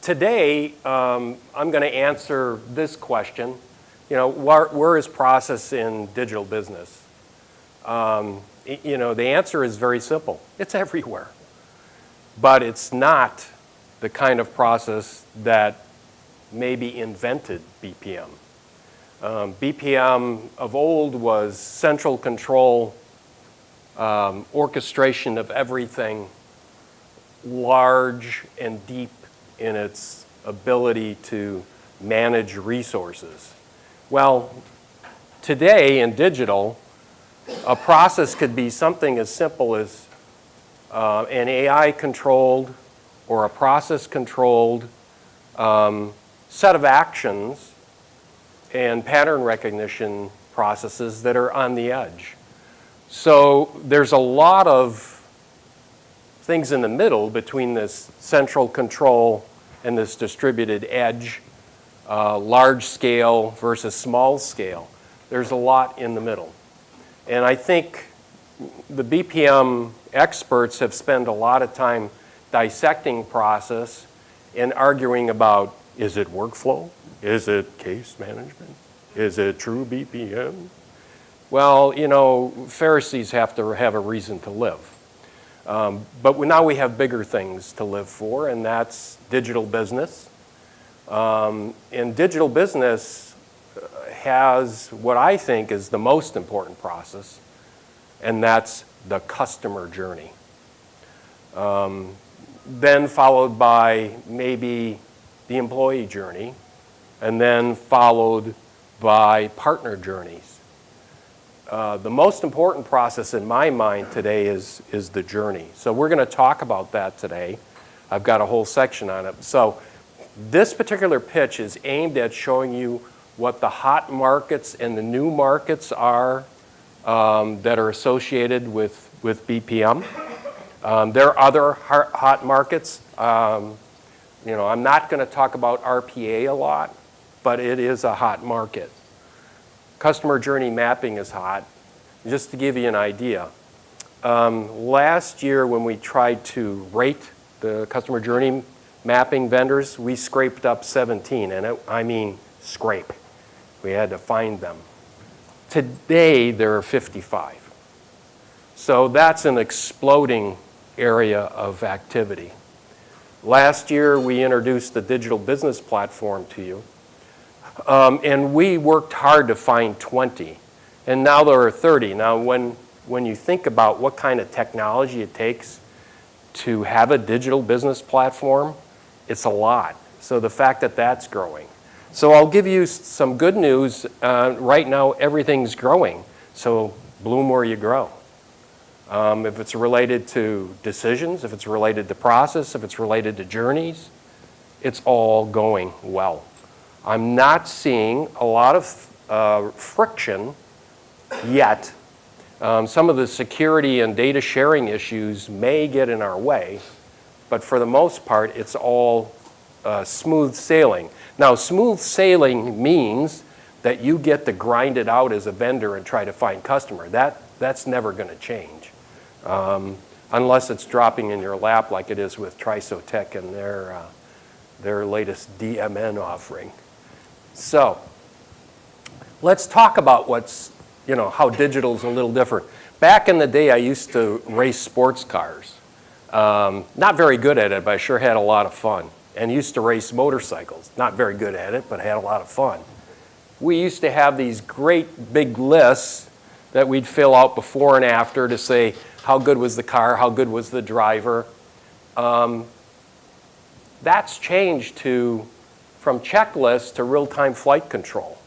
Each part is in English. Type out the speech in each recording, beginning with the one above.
Today, I'm going to answer this question. Where is process in digital business? The answer is very simple. It's everywhere. But it's not the kind of process that maybe invented BPM. BPM of old was central control, orchestration of everything, large and deep in its ability to manage resources. Well, today in digital, a process could be something as simple as an AI-controlled or a process-controlled set of actions and pattern recognition processes that are on the edge. So there's a lot of things in the middle between this central control and this distributed edge, large scale versus small scale. There's a lot in the middle. And I think the BPM experts have spent a lot of time dissecting process and arguing about, is it workflow? Is it case management? Is it true BPM? Well, Pharisees have to have a reason to live. But now we have bigger things to live for, and that's digital business. And digital business has what I think is the most important process, and that's the customer journey. Then followed by maybe the employee journey, and then followed by partner journeys. The most important process in my mind today is the journey. So we're going to talk about that today. I've got a whole section on it. So this particular pitch is aimed at showing you what the hot markets and the new markets are that are associated with BPM. There are other hot markets. I'm not going to talk about RPA a lot, but it is a hot market. Customer journey mapping is hot. Just to give you an idea, last year when we tried to rate the customer journey mapping vendors, we scraped up 17, and I mean scrape. We had to find them. Today, there are 55. So that's an exploding area of activity. Last year, we introduced the digital business platform to you. And we worked hard to find 20, and now there are 30. Now, when you think about what kind of technology it takes to have a digital business platform, it's a lot. So the fact that that's growing. So I'll give you some good news. Right now, everything's growing. So bloom where you grow. If it's related to decisions, if it's related to process, if it's related to journeys, it's all going well. I'm not seeing a lot of friction yet. Some of the security and data sharing issues may get in our way, but for the most part, it's all smooth sailing. Now, smooth sailing means that you get to grind it out as a vendor and try to find customer. That's never going to change, unless it's dropping in your lap like it is with Trisotech and their latest DMN offering. So let's talk about how digital is a little different. Back in the day, I used to race sports cars. Not very good at it, but I sure had a lot of fun. And used to race motorcycles. Not very good at it, but had a lot of fun. We used to have these great big lists that we'd fill out before and after to say how good was the car, how good was the driver. That's changed from checklists to real-time flight control.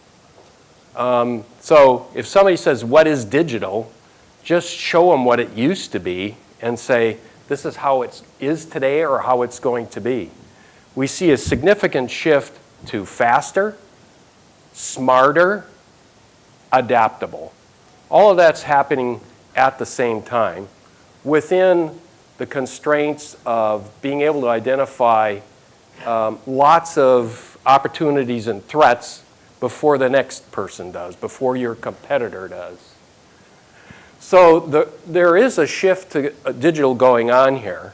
So if somebody says, what is digital? Just show them what it used to be and say, this is how it is today or how it's going to be. We see a significant shift to faster, smarter, adaptable. All of that's happening at the same time within the constraints of being able to identify lots of opportunities and threats before the next person does, before your competitor does. So there is a shift to digital going on here.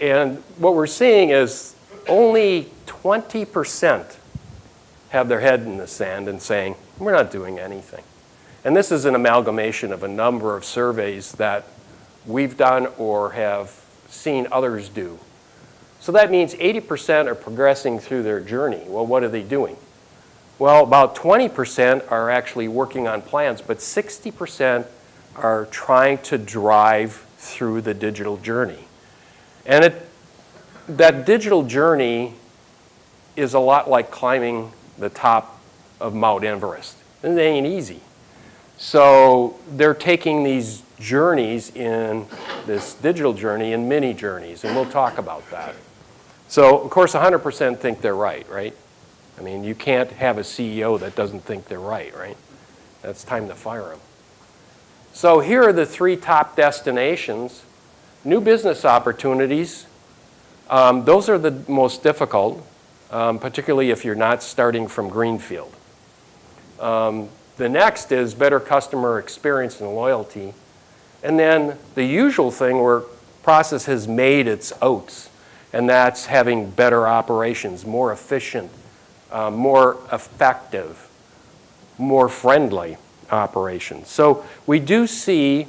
And what we're seeing is only 20% have their head in the sand and saying, we're not doing anything. And this is an amalgamation of a number of surveys that we've done or have seen others do. So that means 80% are progressing through their journey. Well, what are they doing? Well, about 20% are actually working on plans, but 60% are trying to drive through the digital journey. And that digital journey is a lot like climbing the top of Mount Everest. It ain't easy. So they're taking these journeys in this digital journey in mini journeys, and we'll talk about that. So, of course, 100% think they're right? I mean, you can't have a CEO that doesn't think they're right? That's time to fire them. So here are the 3 top destinations. New business opportunities, those are the most difficult, particularly if you're not starting from greenfield. The next is better customer experience and loyalty. And then the usual thing where process has made its oats, and that's having better operations, more efficient, more effective, more friendly operations. So we do see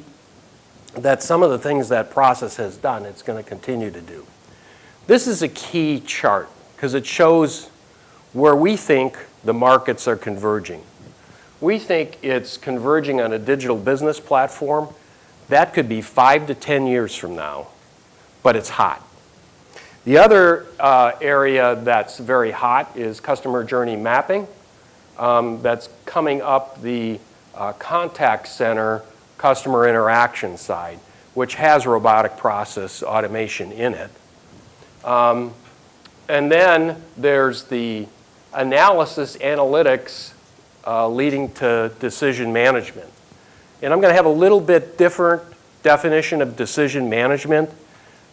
that some of the things that process has done, it's going to continue to do. This is a key chart because it shows where we think the markets are converging. We think it's converging on a digital business platform. That could be 5 to 10 years from now, but it's hot. The other area that's very hot is customer journey mapping. That's coming up the contact center customer interaction side, which has robotic process automation in it. And then there's the analysis analytics leading to decision management. And I'm going to have a little bit different definition of decision management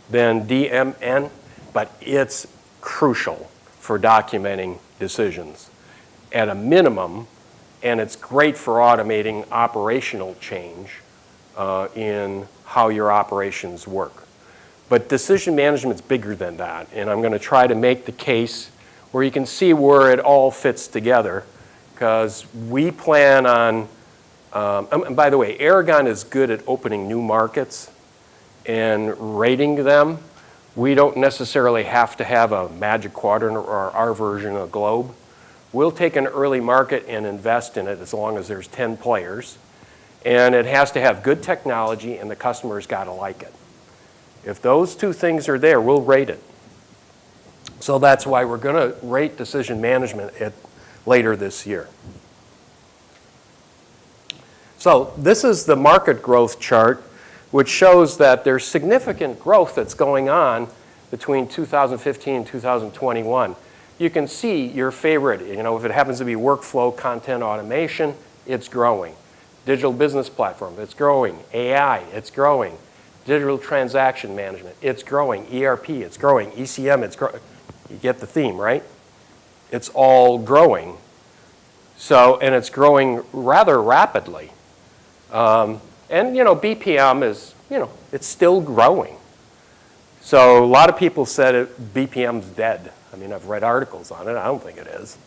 than DMN, but it's crucial for documenting decisions at a minimum, and it's great for automating operational change in how your operations work. But decision management's bigger than that, and I'm going to try to make the case where you can see where it all fits together, because we plan on, and by the way, Aragon is good at opening new markets and rating them. We don't necessarily have to have a Magic Quadrant or our version of Globe. We'll take an early market and invest in it as long as there's 10 players. And it has to have good technology, and the customer's got to like it. If those 2 things are there, we'll rate it. So that's why we're going to rate decision management later this year. So this is the market growth chart, which shows that there's significant growth that's going on between 2015 and 2021. You can see your favorite, if it happens to be workflow content automation, it's growing. Digital business platform, it's growing. AI, it's growing. Digital transaction management, it's growing. ERP, it's growing. ECM, it's growing. You get the theme, right? It's all growing. So, and it's growing rather rapidly. And BPM is, it's still growing. So a lot of people said BPM's dead. I mean, I've read articles on it. I don't think it is.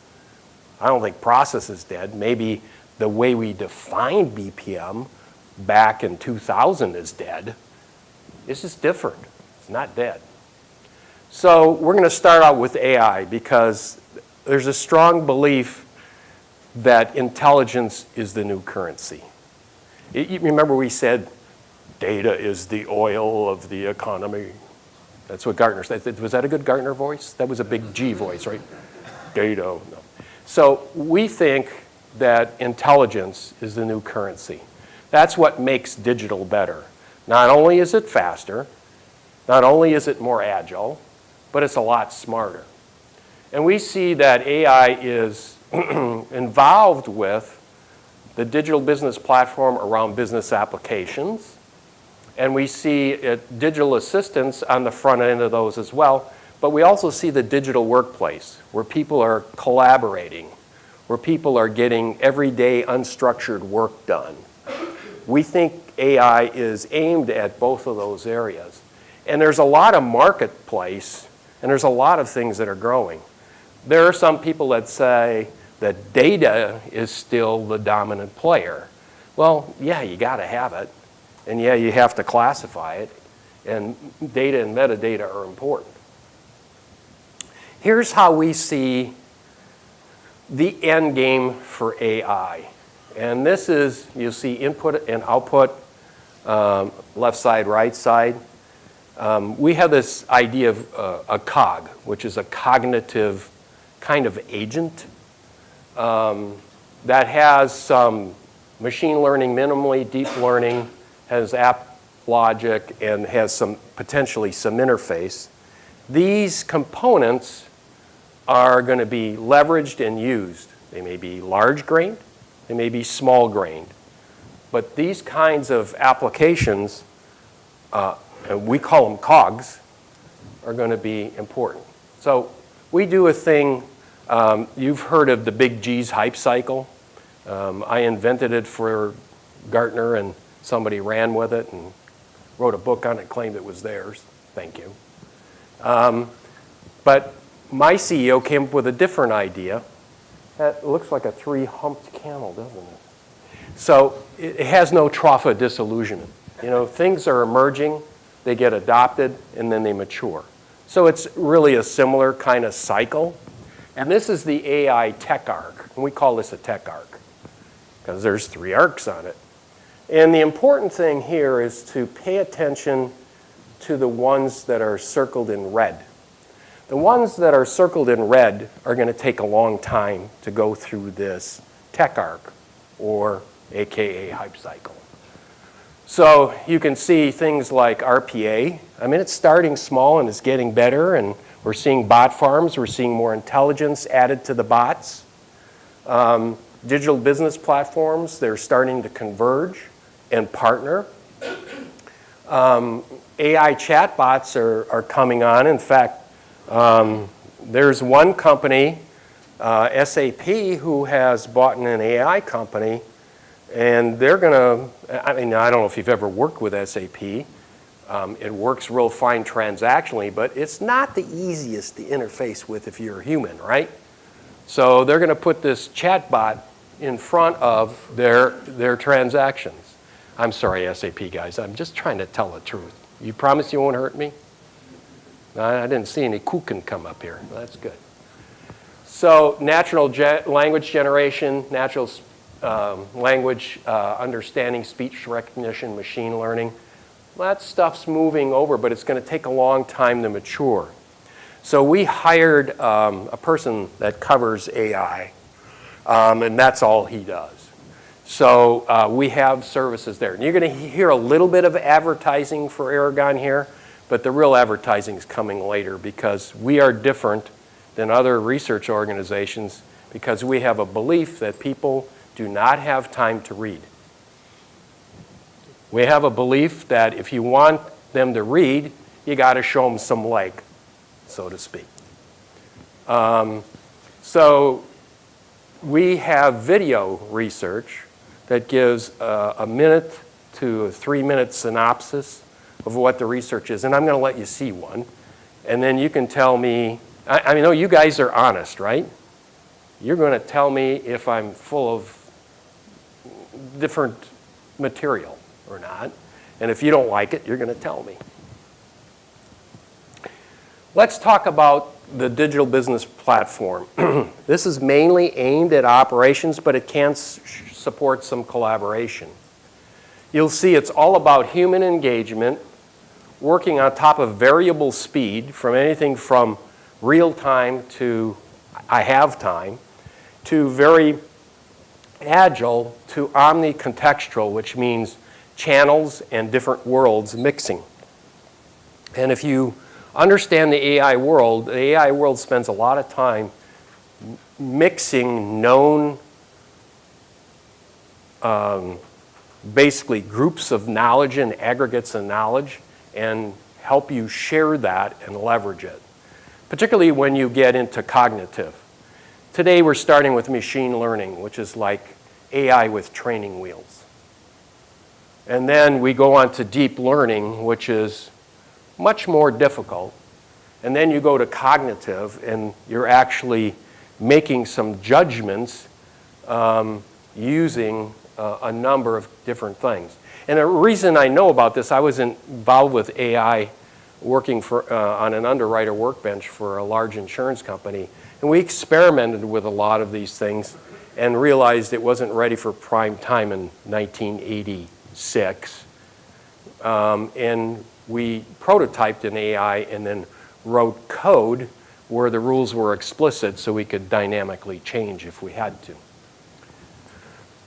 I don't think process is dead. Maybe the way we defined BPM back in 2000 is dead. It's just different. It's not dead. So we're going to start out with AI because there's a strong belief that intelligence is the new currency. You remember we said data is the oil of the economy. That's what Gartner said. Was that a good Gartner voice? That was a big G voice, right? Data. No. So we think that intelligence is the new currency. That's what makes digital better. Not only is it faster, not only is it more agile, but it's a lot smarter. And we see that AI is involved with the digital business platform around business applications. And we see digital assistants on the front end of those as well. But we also see the digital workplace where people are collaborating, where people are getting everyday unstructured work done. We think AI is aimed at both of those areas. And there's a lot of marketplace, and there's a lot of things that are growing. There are some people that say that data is still the dominant player. Well, yeah, you got to have it. And yeah, you have to classify it. And data and metadata are important. Here's how we see the end game for AI. And this is, you'll see input and output, left side, right side. We have this idea of a cog, which is a cognitive kind of agent that has some machine learning, minimally deep learning, has app logic, and has some potentially some interface. These components are going to be leveraged and used. They may be large-grained, they may be small-grained. But these kinds of applications, and we call them cogs, are going to be important. So we do a thing, you've heard of the Big G's hype cycle. I invented it for Gartner, and somebody ran with it and wrote a book on it, claimed it was theirs. Thank you. But my CEO came up with a different idea. That looks like a three-humped camel, doesn't it? So it has no trough of disillusionment. You know, things are emerging, they get adopted, and then they mature. So it's really a similar kind of cycle. And this is the AI tech arc. And we call this a tech arc because there's 3 arcs on it. And the important thing here is to pay attention to the ones that are circled in red. The ones that are circled in red are going to take a long time to go through this tech arc, or AKA hype cycle. So you can see things like RPA. I mean, it's starting small and it's getting better, and we're seeing bot farms. We're seeing more intelligence added to the bots. Digital business platforms, they're starting to converge and partner. AI chatbots are coming on. In fact, there's one company, SAP, who has bought an AI company, and they're going to, I mean, I don't know if you've ever worked with SAP. It works real fine transactionally, but it's not the easiest to interface with if you're a human, right? So they're going to put this chatbot in front of their transactions. I'm sorry, SAP guys, I'm just trying to tell the truth. You promise you won't hurt me? I didn't see any kuchen come up here. Well, that's good. So natural language generation, natural language understanding, speech recognition, machine learning. That stuff's moving over, but it's going to take a long time to mature. So we hired a person that covers AI, and that's all he does. So we have services there. And you're going to hear a little bit of advertising for Aragon here, but the real advertising is coming later because we are different than other research organizations because we have a belief that people do not have time to read. We have a belief that if you want them to read, you got to show them some leg, so to speak. So we have video research that gives a minute to a 3-minute synopsis of what the research is. And I'm going to let you see one. And then you can tell me, I know you guys are honest, right? You're going to tell me if I'm full of different material or not. And if you don't like it, you're going to tell me. Let's talk about the digital business platform. This is mainly aimed at operations, but it can support some collaboration. You'll see it's all about human engagement, working on top of variable speed from anything from real time to I have time, to very agile to omni-contextual, which means channels and different worlds mixing. And if you understand the AI world spends a lot of time mixing known basically groups of knowledge and aggregates of knowledge and help you share that and leverage it, particularly when you get into cognitive. Today we're starting with machine learning, which is like AI with training wheels. And then we go on to deep learning, which is much more difficult. And then you go to cognitive, and you're actually making some judgments using a number of different things. And the reason I know about this, I was involved with AI working on an underwriter workbench for a large insurance company. And we experimented with a lot of these things and realized it wasn't ready for prime time in 1986. And we prototyped an AI and then wrote code where the rules were explicit so we could dynamically change if we had to.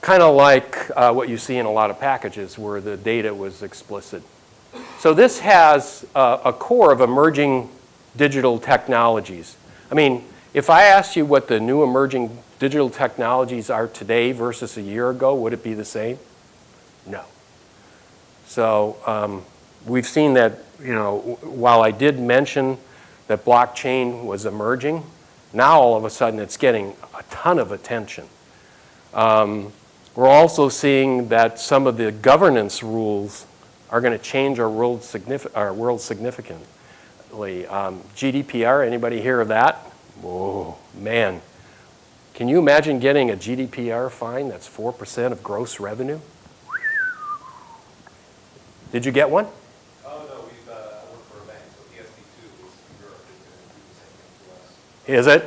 Kind of like what you see in a lot of packages where the data was explicit. So this has a core of emerging digital technologies. I mean, if I asked you what the new emerging digital technologies are today versus a year ago, would it be the same? No. So we've seen that, while I did mention that blockchain was emerging, now all of a sudden it's getting a ton of attention. We're also seeing that some of the governance rules are going to change our world significantly. GDPR, anybody hear of that? Whoa, man. Can you imagine getting a GDPR fine that's 4% of gross revenue? Did you get one? Oh, no, we've worked for a bank, so PSD2 is in Europe is going to do the same thing to us. Is it?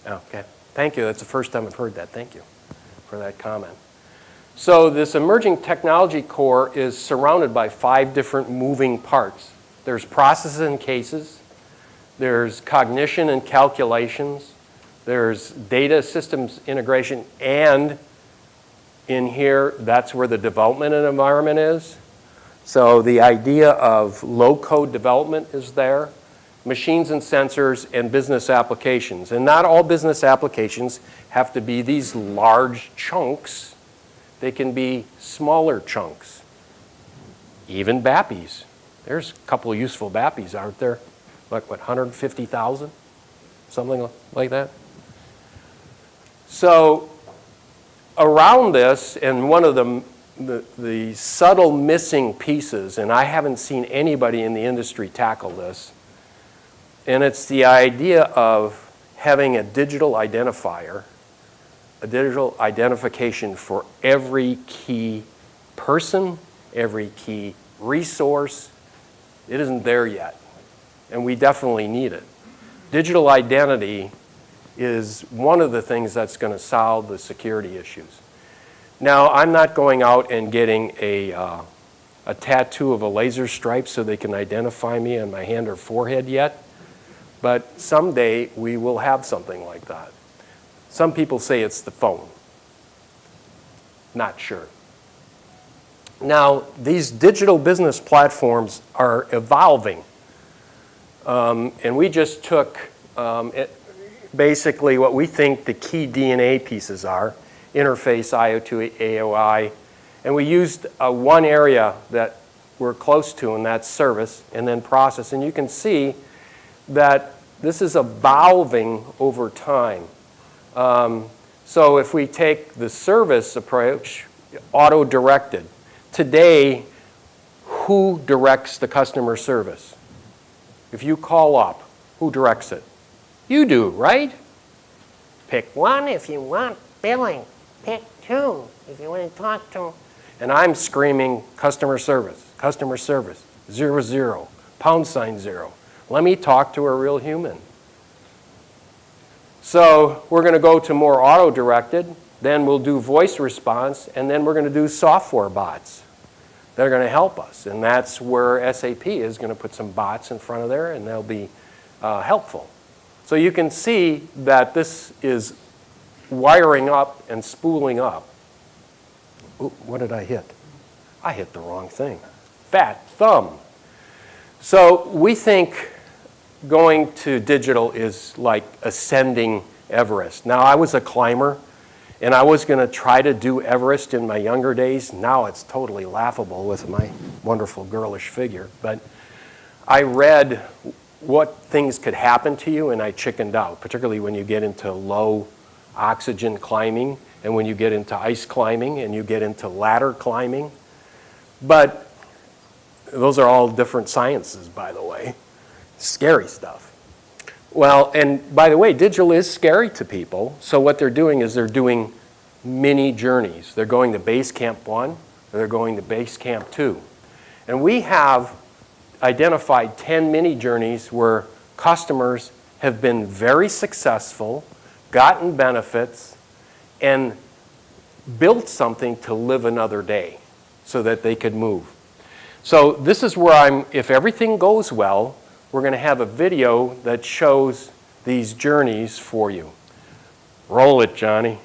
Okay. Thank you. That's the first time I've heard that. Thank you for that comment. So this emerging technology core is surrounded by 5 different moving parts. There's processes and cases. There's cognition and calculations. There's data systems integration. And in here, that's where the development environment is. So the idea of low-code development is there. Machines and sensors and business applications. And not all business applications have to be these large chunks. They can be smaller chunks. Even BAPIs. There's a couple of useful BAPIs, aren't there? Like, what, 150,000? Something like that. So around this, and one of the subtle missing pieces, and I haven't seen anybody in the industry tackle this, and it's the idea of having a digital identifier, a digital identification for every key person, every key resource. It isn't there yet, and we definitely need it. Digital identity is one of the things that's going to solve the security issues. Now, I'm not going out and getting a tattoo of a laser stripe so they can identify me on my hand or forehead yet, but someday we will have something like that. Some people say it's the phone. Not sure. Now, these digital business platforms are evolving. And we just took basically what we think the key DNA pieces are, interface, IO2, AOI, and we used one area that we're close to, and that's service, and then process. And you can see that this is evolving over time. So if we take the service approach, auto-directed, today, who directs the customer service? If you call up, who directs it? You do, right? Pick 1 if you want billing. Pick 2 if you want to talk to. And I'm screaming customer service, 00, #0. Let me talk to a real human. So we're going to go to more auto-directed, then we'll do voice response, and then we're going to do software bots that are going to help us. And that's where SAP is going to put some bots in front of there, and they'll be helpful. So you can see that this is wiring up and spooling up. Ooh, what did I hit? I hit the wrong thing. Fat thumb. So we think going to digital is like ascending Everest. Now, I was a climber, and I was going to try to do Everest in my younger days. Now it's totally laughable with my wonderful girlish figure. But I read what things could happen to you, and I chickened out, particularly when you get into low oxygen climbing, and when you get into ice climbing, and you get into ladder climbing. But Those are all different sciences, by the way. Scary stuff. Well, and by the way, digital is scary to people. So what they're doing is they're doing mini journeys. They're going to base camp 1, or they're going to base camp 2. And we have identified 10 mini journeys where customers have been very successful, gotten benefits, and built something to live another day so that they could move. So this is where if everything goes well, we're going to have a video that shows these journeys for you. Roll it, Johnny.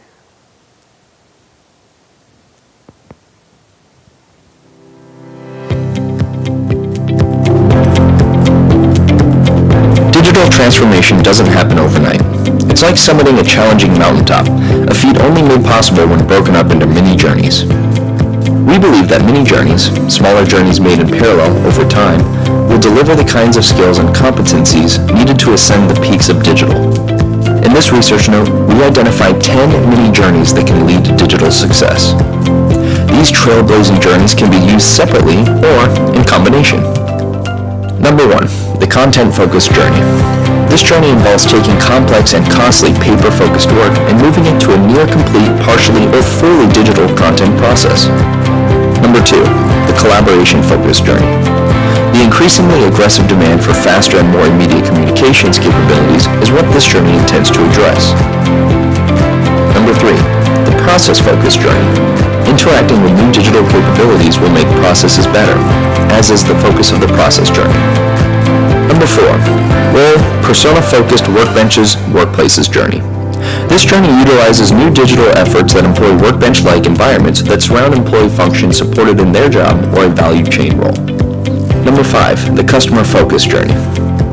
Digital transformation doesn't happen overnight. It's like summiting a challenging mountaintop, a feat only made possible when broken up into mini journeys. We believe that mini journeys, smaller journeys made in parallel over time, will deliver the kinds of skills and competencies needed to ascend the peaks of digital. In this research note, we identified 10 mini journeys that can lead to digital success. These trailblazing journeys can be used separately or in combination. Number 1, the content-focused journey. This journey involves taking complex and costly paper-focused work and moving it to a near-complete, partially or fully digital content process. Number 2, the collaboration-focused journey. The increasingly aggressive demand for faster and more immediate communications capabilities is what this journey intends to address. Number 3, the process-focused journey. Interacting with new digital capabilities will make processes better, as is the focus of the process journey. Number 4, role persona-focused workbenches, workplaces journey. This journey utilizes new digital efforts that employ workbench-like environments that surround employee functions supported in their job or a value chain role. Number 5, the customer-focused journey.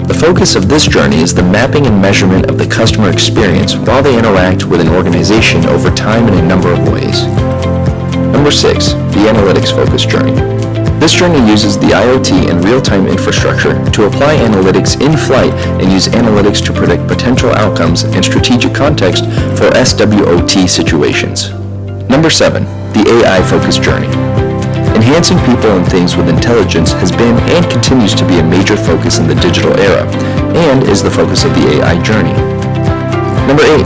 The focus of this journey is the mapping and measurement of the customer experience while they interact with an organization over time in a number of ways. Number 6, the analytics-focused journey. This journey uses the IoT and real-time infrastructure to apply analytics in flight and use analytics to predict potential outcomes and strategic context for SWOT situations. Number 7, the AI-focused journey. Enhancing people and things with intelligence has been and continues to be a major focus in the digital era and is the focus of the AI journey. Number 8,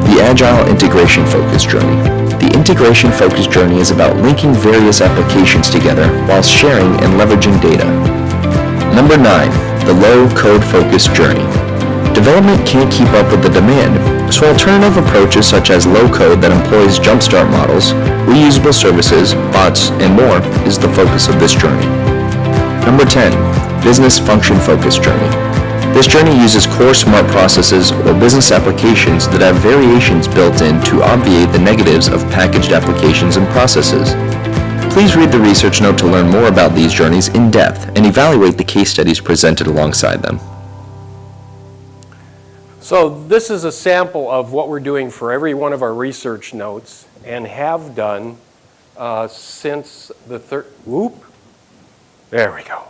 the agile integration-focused journey. The integration-focused journey is about linking various applications together while sharing and leveraging data. Number 9, the low-code-focused journey. Development can't keep up with the demand, so alternative approaches such as low-code that employs jumpstart models, reusable services, bots, and more is the focus of this journey. Number 10, business function-focused journey. This journey uses core smart processes or business applications that have variations built in to obviate the negatives of packaged applications and processes. Please read the research note to learn more about these journeys in depth and evaluate the case studies presented alongside them. So this is a sample of what we're doing for every one of our research notes and have done since the whoop. There we go.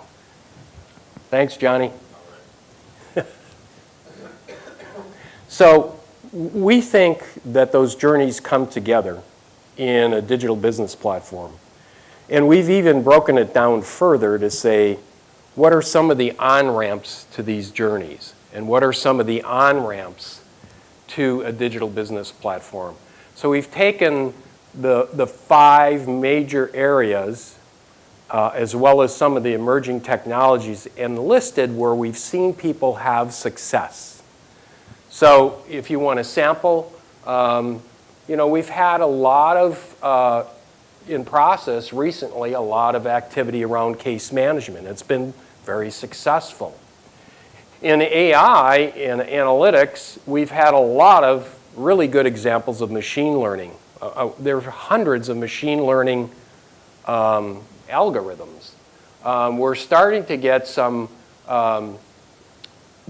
Thanks, Johnny. So we think that those journeys come together in a digital business platform. And we've even broken it down further to say, what are some of the on-ramps to these journeys? And what are some of the on-ramps to a digital business platform? So we've taken the 5 major areas, as well as some of the emerging technologies, and listed where we've seen people have success. So if you want to sample, we've had a lot of, in process recently, a lot of activity around case management. It's been very successful. In AI and analytics, we've had a lot of really good examples of machine learning. There are hundreds of machine learning algorithms. We're starting to get some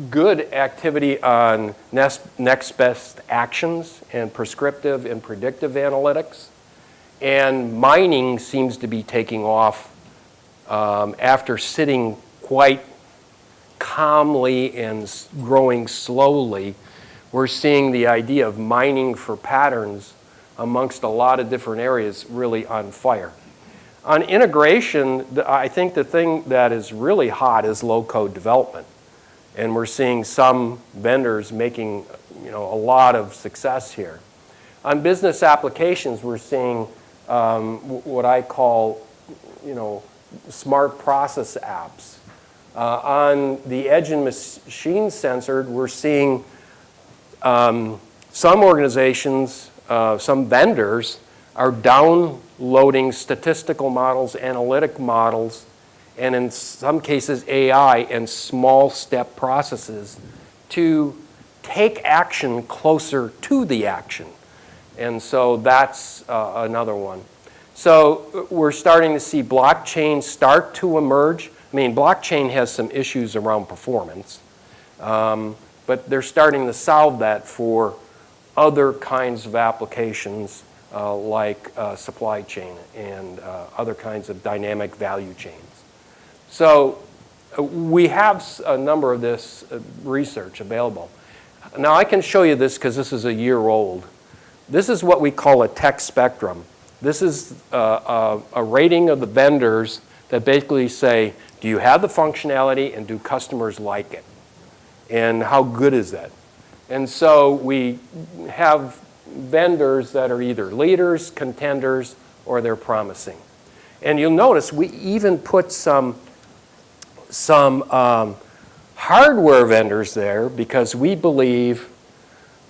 good activity on next best actions and prescriptive and predictive analytics. And mining seems to be taking off after sitting quite calmly and growing slowly. We're seeing the idea of mining for patterns amongst a lot of different areas really on fire. On integration, I think the thing that is really hot is low-code development. And we're seeing some vendors making, a lot of success here. On business applications, we're seeing what I call, smart process apps. On the edge and machine censored, we're seeing some organizations, some vendors are downloading statistical models, analytic models, and in some cases AI and small step processes to take action closer to the action. And so that's another one. So we're starting to see blockchain start to emerge. I mean, blockchain has some issues around performance, but they're starting to solve that for other kinds of applications like supply chain and other kinds of dynamic value chains. So we have a number of this research available. Now I can show you this because this is a year old. This is what we call a tech spectrum. This is a rating of the vendors that basically say, do you have the functionality and do customers like it? And how good is that? And so we have vendors that are either leaders, contenders, or they're promising. And you'll notice we even put some hardware vendors there because we believe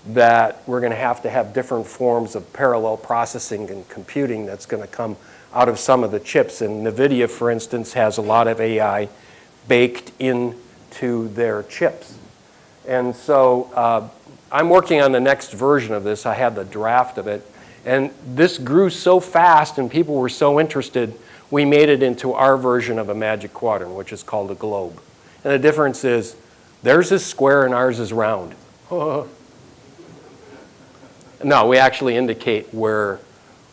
that we're going to have different forms of parallel processing and computing that's going to come out of some of the chips. And NVIDIA, for instance, has a lot of AI baked into their chips. And so I'm working on the next version of this. I have the draft of it. And this grew so fast and people were so interested, we made it into our version of a Magic Quadrant, which is called a globe. And the difference is theirs is square and ours is round. No, we actually indicate where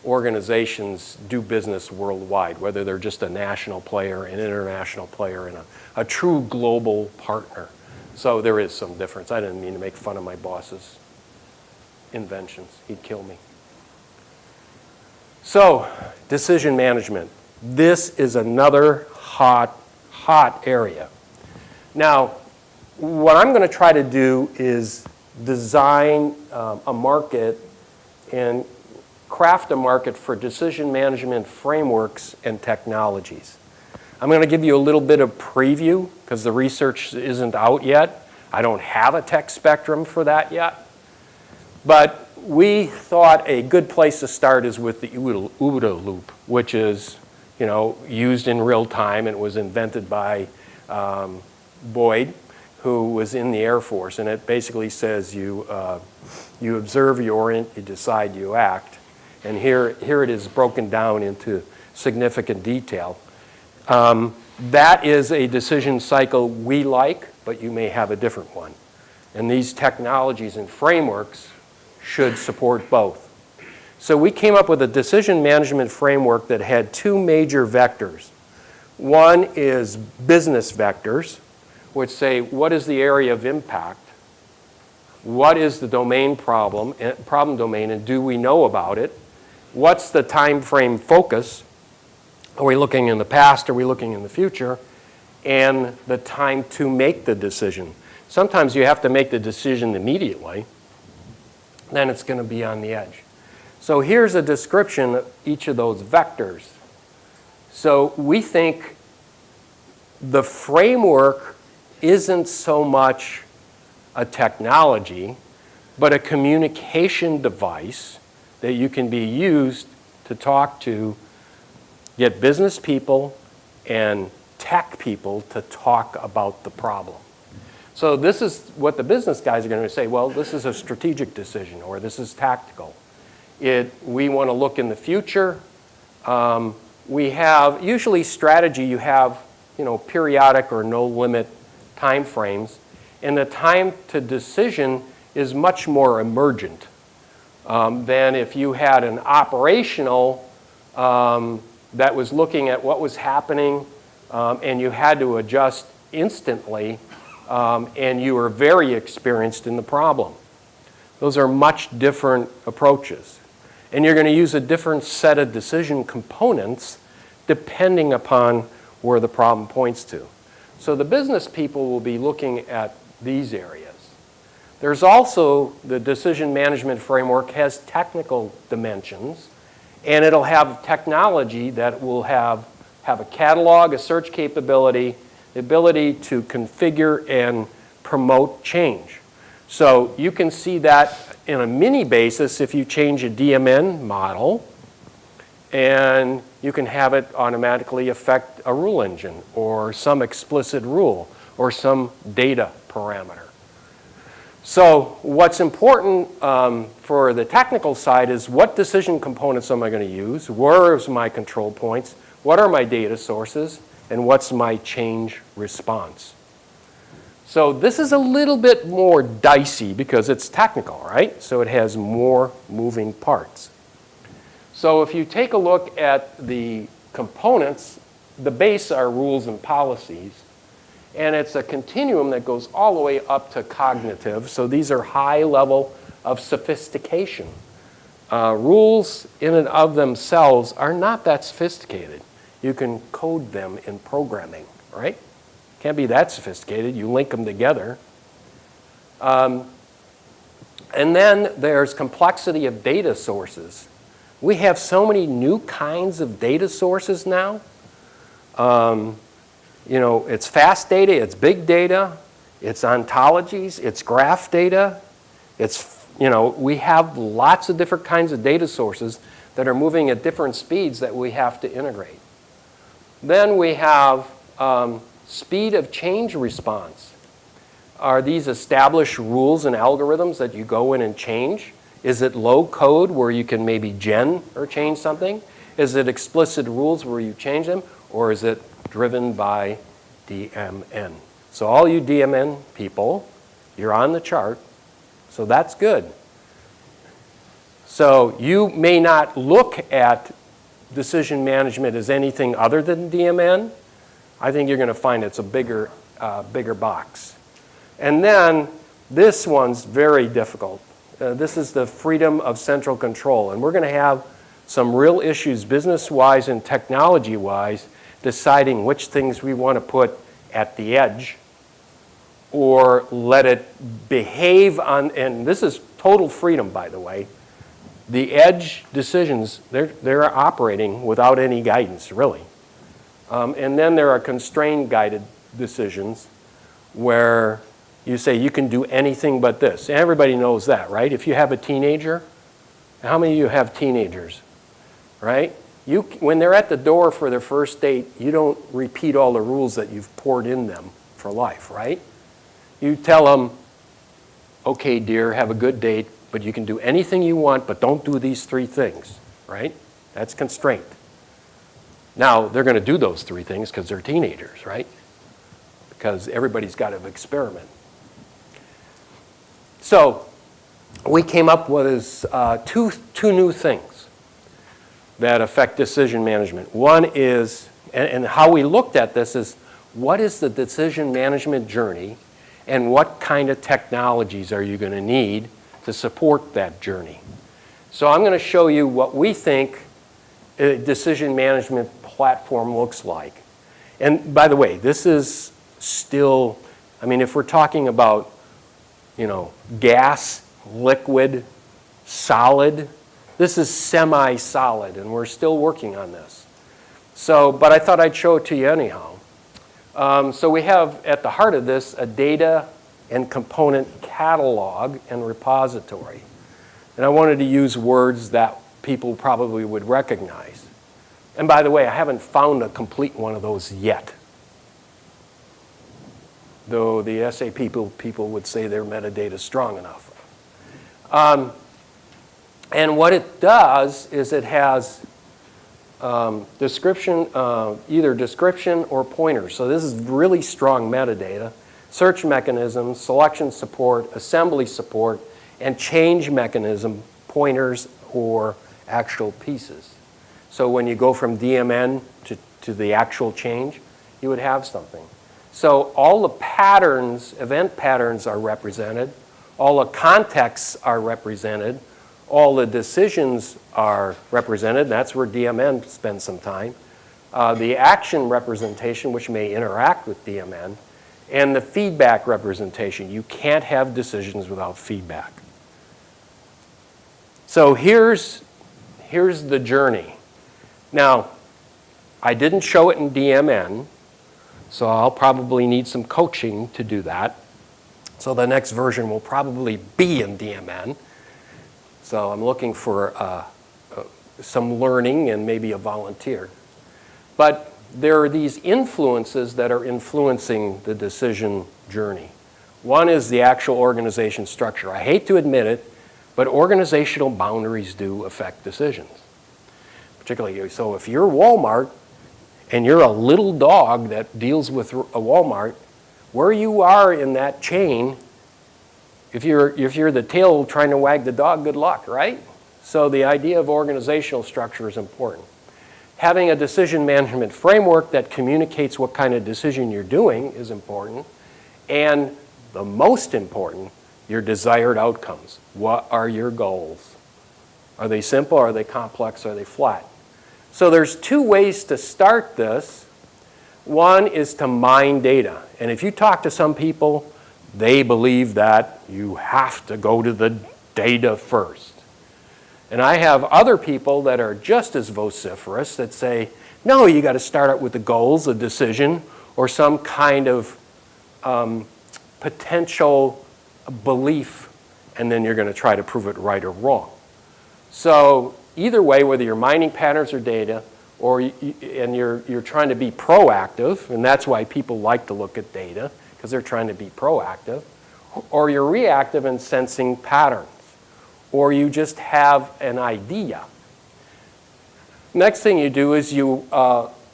organizations do business worldwide, whether they're just a national player, an international player, and a true global partner. So there is some difference. I didn't mean to make fun of my boss's inventions. He'd kill me. So, decision management. This is another hot area. Now, what I'm going to try to do is design a market and craft a market for decision management frameworks and technologies. I'm going to give you a little bit of preview because the research isn't out yet. I don't have a tech spectrum for that yet. But we thought a good place to start is with the OODA loop, which is, used in real time, and it was invented by Boyd, who was in the Air Force. And it basically says you observe, you orient, you decide, you act. And here it is broken down into significant detail. That is a decision cycle we like, but you may have a different one. And these technologies and frameworks should support both. So we came up with a decision management framework that had two major vectors. One is business vectors, which say what is the area of impact, what is the domain problem domain, and do we know about it? What's the time frame focus? Are we looking in the past? Are we looking in the future? And the time to make the decision. Sometimes you have to make the decision immediately. Then it's going to be on the edge. So here's a description of each of those vectors. So we think the framework isn't so much a technology, but a communication device that you can be used to talk to, get business people and tech people to talk about the problem. So this is what the business guys are going to say, well, this is a strategic decision, or this is tactical. We want to look in the future. We have, usually strategy, you have, periodic or no limit time frames, and the time to decision is much more emergent than if you had an operational that was looking at what was happening and you had to adjust instantly and you were very experienced in the problem. Those are much different approaches. And you're going to use a different set of decision components depending upon where the problem points to. So the business people will be looking at these areas. There's also the decision management framework has technical dimensions, and it'll have technology that will have a catalog, a search capability, the ability to configure and promote change. So you can see that in a mini basis if you change a DMN model, and you can have it automatically affect a rule engine or some explicit rule or some data parameter. So what's important for the technical side is what decision components am I going to use? Where is my control points? What are my data sources? And what's my change response? So this is a little bit more dicey because it's technical, right? So it has more moving parts. So if you take a look at the components, the base are rules and policies. And it's a continuum that goes all the way up to cognitive. So these are high level of sophistication. Rules in and of themselves are not that sophisticated. You can code them in programming, right? Can't be that sophisticated. You link them together. And then there's complexity of data sources. We have so many new kinds of data sources now. You know, it's fast data, it's big data, it's ontologies, it's graph data. It's, you know, we have lots of different kinds of data sources that are moving at different speeds that we have to integrate. Then we have speed of change response. Are these established rules and algorithms that you go in and change? Is it low code where you can maybe gen or change something? Is it explicit rules where you change them? Or is it driven by DMN? So all you DMN people, you're on the chart, so that's good. So you may not look at decision management as anything other than DMN. I think you're going to find it's a bigger box. And then this one's very difficult. This is the freedom of central control. And we're going to have some real issues business-wise and technology-wise deciding which things we want to put at the edge or let it behave on, and this is total freedom, by the way. The edge decisions, they're operating without any guidance, really. And then there are constrained guided decisions where you say you can do anything but this. And everybody knows that, right? If you have a teenager, how many of you have teenagers, right? When they're at the door for their first date, you don't repeat all the rules that you've poured in them for life, right? You tell them, okay, dear, have a good date, but you can do anything you want, but don't do these 3 things, right? That's constraint. Now, they're going to do those 3 things because they're teenagers, right? Because everybody's got to experiment. So we came up with two new things that affect decision management. One is, and how we looked at this is, what is the decision management journey and what kind of technologies are you going to need to support that journey? So I'm going to show you what we think a decision management platform looks like. And by the way, this is still, I mean, if we're talking about, you know, gas, liquid, solid, this is semi-solid, and we're still working on this. So, but I thought I'd show it to you anyhow. So we have at the heart of this a data and component catalog and repository. And I wanted to use words that people probably would recognize. And by the way, I haven't found a complete one of those yet. Though the SAP people would say their metadata is strong enough. And what it does is it has description, either description or pointers. So this is really strong metadata. Search mechanisms, selection support, assembly support, and change mechanism pointers or actual pieces. So when you go from DMN to the actual change, you would have something. So all the patterns, event patterns are represented. All the contexts are represented. All the decisions are represented. That's where DMN spends some time. the action representation, which may interact with DMN, and the feedback representation. You can't have decisions without feedback. So here's the journey. Now, I didn't show it in DMN, so I'll probably need some coaching to do that. So the next version will probably be in DMN. So I'm looking for some learning and maybe a volunteer. But there are these influences that are influencing the decision journey. One is the actual organization structure. I hate to admit it, but organizational boundaries do affect decisions. Particularly, so if you're Walmart and you're a little dog that deals with a Walmart, where you are in that chain, if you're the tail trying to wag the dog, good luck, right? So the idea of organizational structure is important. Having a decision management framework that communicates what kind of decision you're doing is important. And the most important, your desired outcomes. What are your goals? Are they simple? Are they complex? Are they flat? So there's two ways to start this. One is to mine data. And if you talk to some people, they believe that you have to go to the data first. And I have other people that are just as vociferous that say, no, you got to start out with the goals, a decision, or some kind of potential belief, and then you're going to try to prove it right or wrong. So either way, whether you're mining patterns or data, or you're trying to be proactive, and that's why people like to look at data, because they're trying to be proactive, or you're reactive and sensing patterns, or you just have an idea. Next thing you do is you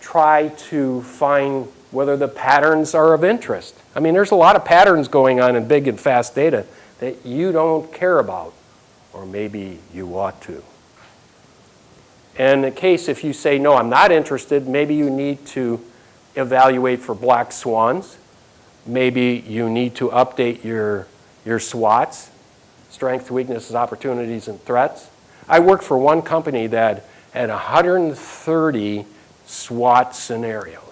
try to find whether the patterns are of interest. I mean, there's a lot of patterns going on in big and fast data that you don't care about, or maybe you ought to. And in the case if you say, no, I'm not interested, maybe you need to evaluate for black swans. Maybe you need to update your SWOTs, strengths, weaknesses, opportunities, and threats. I worked for one company that had 130 SWOT scenarios.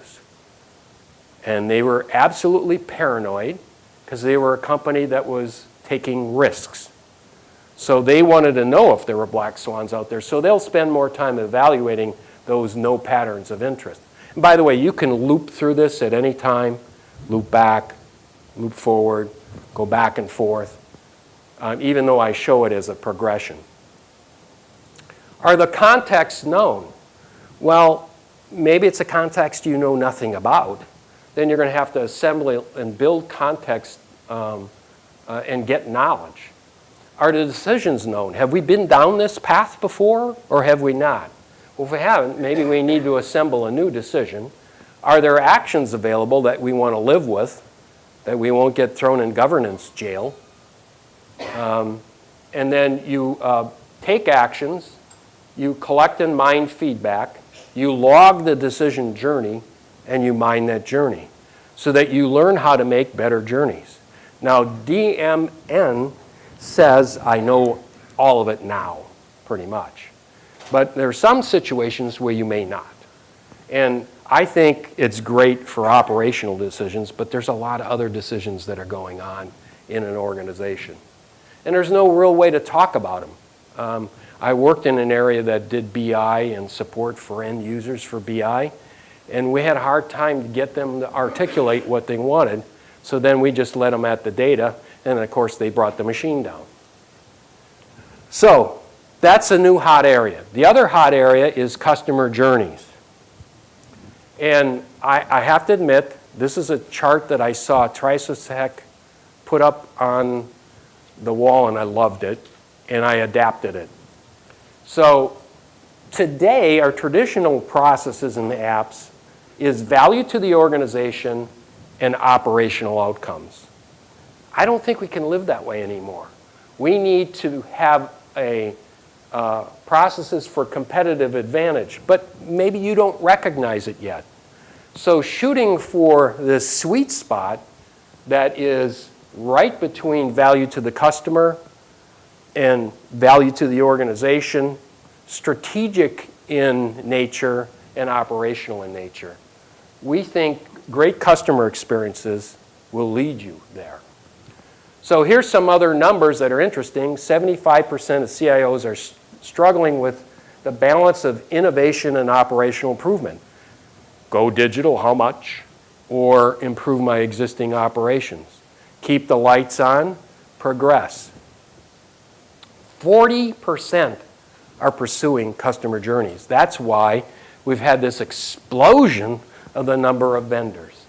And they were absolutely paranoid because they were a company that was taking risks. So they wanted to know if there were black swans out there. So they'll spend more time evaluating those no patterns of interest. And by the way, you can loop through this at any time, loop back, loop forward, go back and forth, even though I show it as a progression. Are the contexts known? Well, maybe it's a context you know nothing about. Then you're going to have to assemble and build context and get knowledge. Are the decisions known? Have we been down this path before, or have we not? Well, if we haven't, maybe we need to assemble a new decision. Are there actions available that we want to live with, that we won't get thrown in governance jail? And then you take actions, you collect and mine feedback, you log the decision journey, and you mine that journey so that you learn how to make better journeys. Now, DMN says I know all of it now, pretty much. But there are some situations where you may not. And I think it's great for operational decisions, but there's a lot of other decisions that are going on in an organization. And there's no real way to talk about them. I worked in an area that did BI and support for end users for BI, and we had a hard time to get them to articulate what they wanted. So then we just let them at the data, and of course they brought the machine down. So that's a new hot area. The other hot area is customer journeys. And I have to admit, this is a chart that I saw Trisotech put up on the wall, and I loved it, and I adapted it. So today, our traditional processes in the apps is value to the organization and operational outcomes. I don't think we can live that way anymore. We need to have processes for competitive advantage, but maybe you don't recognize it yet. So shooting for this sweet spot that is right between value to the customer and value to the organization, strategic in nature, and operational in nature. We think great customer experiences will lead you there. So here's some other numbers that are interesting. 75% of CIOs are struggling with the balance of innovation and operational improvement. Go digital, how much? Or improve my existing operations. Keep the lights on, progress. 40% are pursuing customer journeys. That's why we've had this explosion of the number of vendors.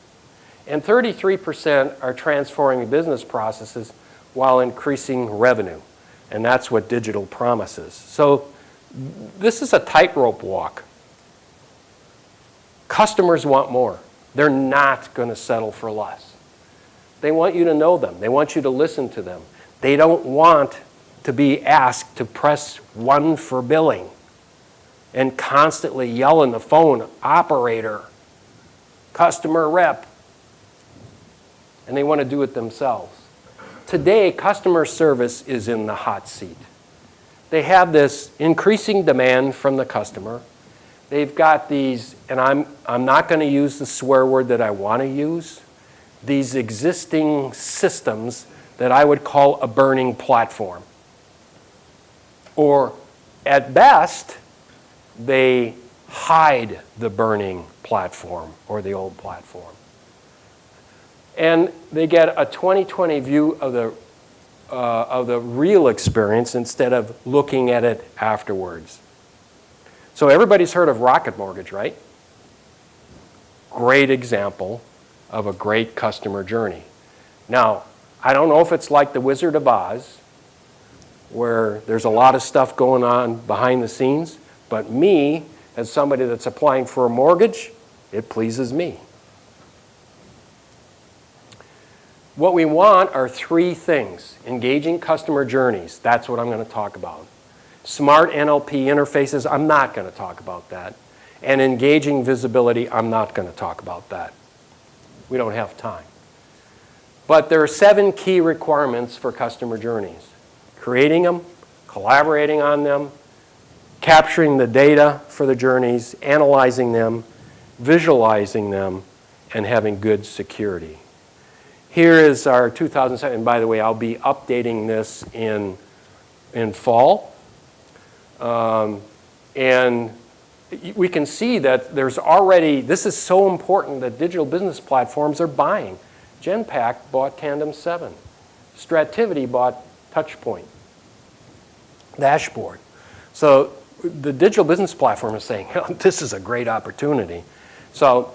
And 33% are transforming business processes while increasing revenue. And that's what digital promises. So this is a tightrope walk. Customers want more. They're not going to settle for less. They want you to know them. They want you to listen to them. They don't want to be asked to press 1 for billing and constantly yell in the phone, operator, customer rep. And they want to do it themselves. Today, customer service is in the hot seat. They have this increasing demand from the customer. They've got these, and I'm not going to use the swear word that I want to use, these existing systems that I would call a burning platform. Or at best, they hide the burning platform or the old platform. And they get a 20/20 view of the real experience instead of looking at it afterwards. So everybody's heard of Rocket Mortgage, right? Great example of a great customer journey. Now, I don't know if it's like the Wizard of Oz, where there's a lot of stuff going on behind the scenes, but me, as somebody that's applying for a mortgage, it pleases me. What we want are 3 things. Engaging customer journeys, that's what I'm going to talk about. Smart NLP interfaces, I'm not going to talk about that. And engaging visibility, I'm not going to talk about that. We don't have time. But there are 7 key requirements for customer journeys. Creating them, collaborating on them, capturing the data for the journeys, analyzing them, visualizing them, and having good security. Here is our 2007, and by the way, I'll be updating this in fall. And we can see that there's already, this is so important that digital business platforms are buying. Genpact bought Tandem 7. Strativity bought Touchpoint, Dashboard. So the digital business platform is saying, this is a great opportunity. So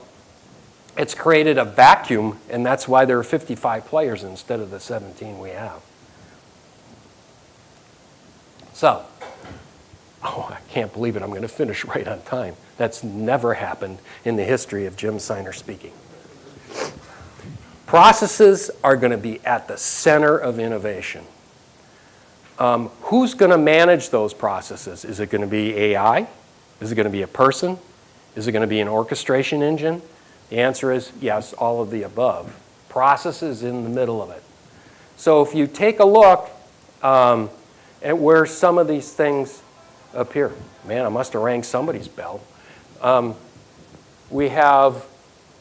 it's created a vacuum, and that's why there are 55 players instead of the 17 we have. So, I can't believe it, I'm going to finish right on time. That's never happened in the history of Jim Sinur speaking. Processes are going to be at the center of innovation. Who's going to manage those processes? Is it going to be AI? Is it going to be a person? Is it going to be an orchestration engine? The answer is yes, all of the above. Processes in the middle of it. So if you take a look at where some of these things appear, man, I must have rang somebody's bell. We have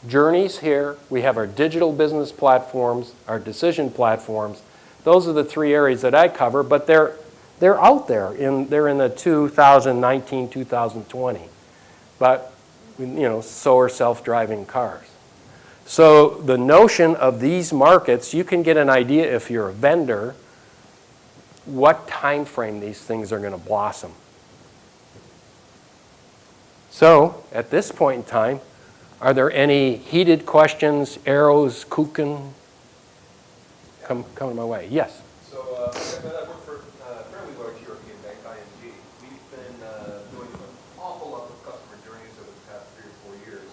journeys here. We have our digital business platforms, our decision platforms. Those are the 3 areas that I cover, but they're out there. They're in the 2019, 2020. But so are self-driving cars. So the notion of these markets, you can get an idea if you're a vendor, what time frame these things are going to blossom. So at this point in time, are there any heated questions, arrows, kuchen? Come my way. Yes? So I work for a fairly large European bank, ING. We've been doing an awful lot of customer journeys over the past 3 or 4 years.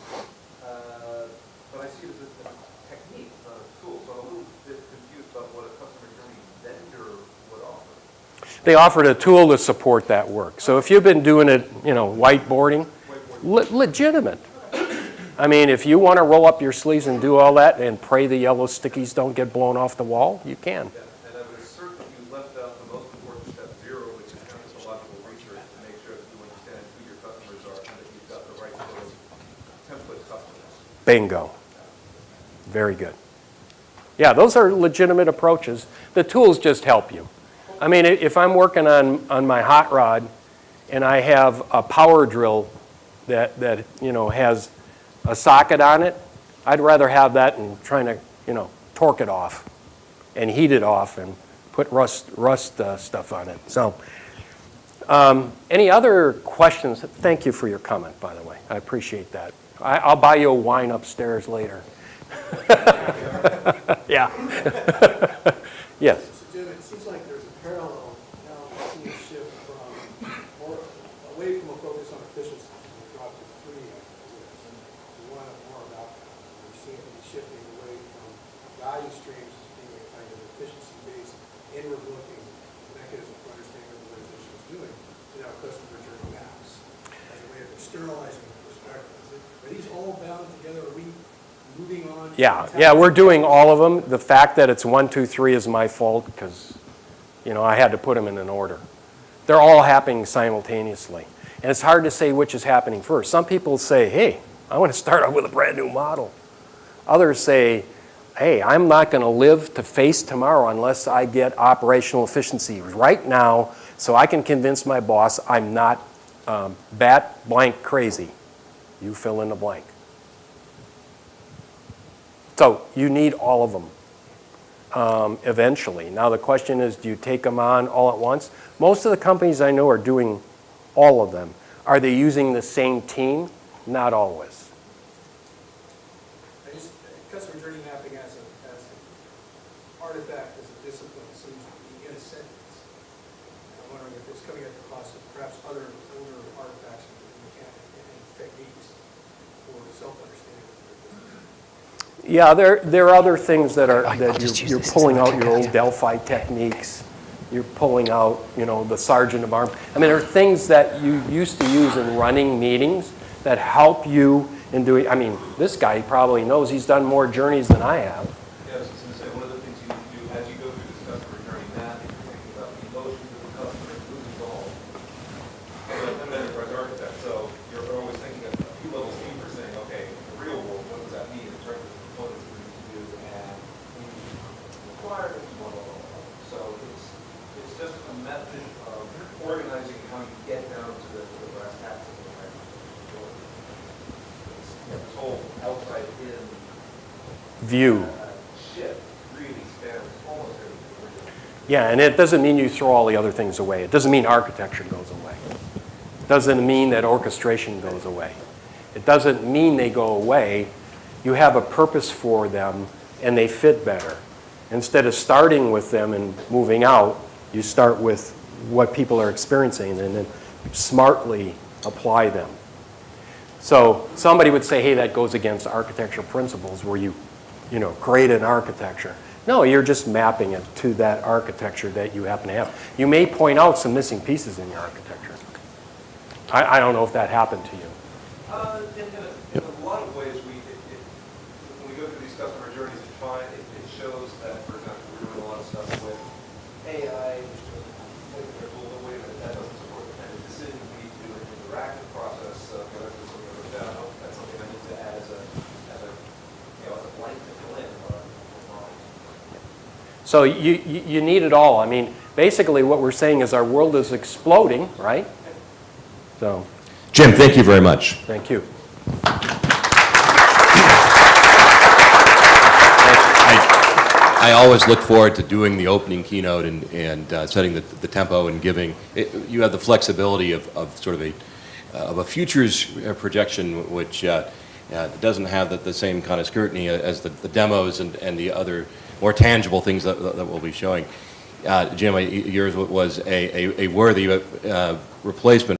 But I see it as a technique, not a tool. So I'm a little bit confused about what a customer journey vendor would offer. They offered a tool to support that work. So if you've been doing it, whiteboarding, legitimate. I mean, if you want to roll up your sleeves and do all that and pray the yellow stickies don't get blown off the wall, you can. Yeah, and I would assert that you left out the most important step 0, which is anthropological research to make sure that you understand who your customers are and that you've got the right skills Bingo. Very good. Yeah, those are legitimate approaches. The tools just help you. I mean, if I'm working on my hot rod and I have a power drill that you know, has a socket on it, I'd rather have that than trying to, you know, torque it off and heat it off and put rust stuff on it. So, any other questions? Thank you for your comment, by the way. I appreciate that. I'll buy you a wine upstairs later. Yeah. Yes. So Jim, it seems like there's a parallel now seeing a shift from more away from a focus on efficiency. We dropped to 3 and we want to more about that. We're seeing it shifting away from value streams as being a kind of efficiency-based, inward-looking mechanism for understanding what the organization is doing to now customer journey maps as a way of externalizing the perspective. Are these all bound together? Are we moving on? Yeah, we're doing all of them. The fact that it's 1, 2, 3 is my fault because, you know, I had to put them in an order. They're all happening simultaneously. And it's hard to say which is happening first. Some people say, hey, I want to start out with a brand new model. Others say, hey, I'm not going to live to face tomorrow unless I get operational efficiency right now so I can convince my boss I'm not bat blank crazy. You fill in the blank. So you need all of them eventually. Now the question is, do you take them on all at once? Most of the companies I know are doing all of them. Are they using the same team? Not always. Customer journey mapping as an artifact, as a discipline, seems to be in a sentence. I'm wondering if it's coming at the cost of perhaps other older artifacts and techniques for self-understanding of their business. Yeah, there are other things that you're pulling out your old Delphi techniques. You're pulling out, you know, the sergeant of arms. I mean, there are things that you used to use in running meetings that help you in doing. I mean, this guy probably knows he's done more journeys than I have. Yeah, I was just going to say, one of the things you do as you go through this customer journey map, you're thinking about the emotions of the customer and who's involved. I'm an enterprise architect, so you're always thinking a few levels deeper, saying, okay, in the real world, what does that mean in terms of the components we need to do and requirements, blah, blah, blah, blah. So it's just a method of organizing how you get down to the brass tacks of the right. This whole outside-in View. shift really spans almost everything we're doing. Yeah, and it doesn't mean you throw all the other things away. It doesn't mean architecture goes away. It doesn't mean that orchestration goes away. It doesn't mean they go away. You have a purpose for them, and they fit better. Instead of starting with them and moving out, you start with what people are experiencing and then smartly apply them. So somebody would say, hey, that goes against architecture principles where you create an architecture. No, you're just mapping it to that architecture that you happen to have. You may point out some missing pieces in your architecture. I don't know if that happened to you. In a lot of ways, when we go through these customer journeys, it shows that, for example, we're doing a lot of stuff with AI, there's a little bit, wait a minute, that doesn't support the kind of decisions we need to do in the interactive process, whether it's something like that, that's something I need to add as a blank to fill in. So you need it all. I mean, basically what we're saying is our world is exploding, right? So, Jim, thank you very much. thank you. I always look forward to doing the opening keynote and setting the tempo and giving. You have the flexibility of sort of a futures projection, which doesn't have the same kind of scrutiny as the demos and the other more tangible things that we'll be showing. Jim, yours was a worthy replacement